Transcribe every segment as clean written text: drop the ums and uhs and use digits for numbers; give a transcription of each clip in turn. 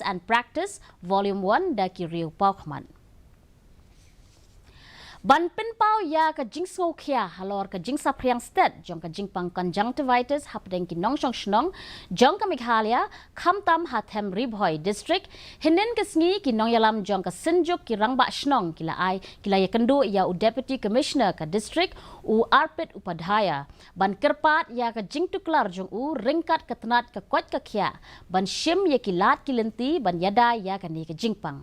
and Practice Volume 1 daki Riu Paukman. Ban penpau ya ka Jing Kia Halor ka Jing Saphriang Sted Jong ka Jingpang conjunctivitis hapdeng ki Nong Shnong Jong ka Meghalaya Khamtam Hathem Ribhoi District hinen ka sngi ki Nong Yalam Jong ka Sinjuk ki Rangbah Shnong kila ai kila ya Kynduh ya u Deputy Commissioner ka District u Arpit Upadhyaya ban kerpat ya ka Jing Tuklar Jong u ringkat ka tenat ka Kwat ka Kya ban shim ya ki Lat ki Lenti ban yada ya ka ni ka Jingpang.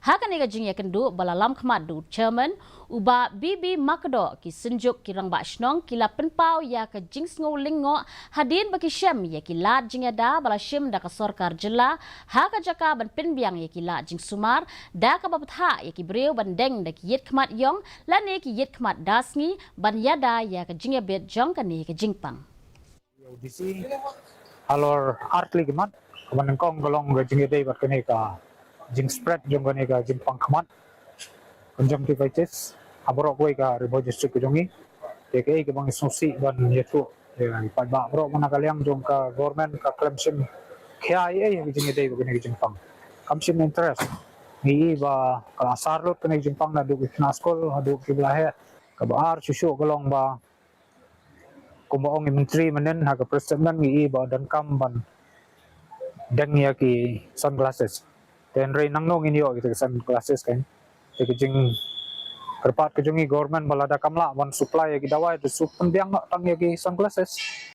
Hakan ega Jing ya Kynduh balalam khmat du chairman uba bibi makdo ki sinjuk ki Rangbah Shnong kila penpau ya ka Jing sngo lingo hadin baki shem ya ki lat Jing ada bala shim da ka sorkar jela haka jaka ban penbiang ya ki lat Jing sumar da ka babtha ya ki breu ban deng da ki yet khmat yong lane ki yet khmat dasngi ban yada ya ka Jing ya bet Jong ka ni ka Jingpang. Audisi Halor artli kemat kaman kong golong ga Jing dei bat kene ka Jing spread Jong kene ka Jingpang kemat conjunctivitis aborok koi ka Ribo district jongi TKI ke bang sosi ban yetu ya padba bro mana kaliang jong ka government ka claimsim KHASI yang Jing dei kene Jingpang kamsim interest ni ba ka sarlot kene Jingpang na du na skol hadu ki blahe ka baar susu golong ba kumaong menteri menen ha ka president ni ba dan kam ban deng ya ki sunglasses then rain nang nong inyo ki sunglasses kan ke Jing kerpat ke jongi government balada kamla wan supply ya ki dawai tu sup pendiang nak tang ya ki sunglasses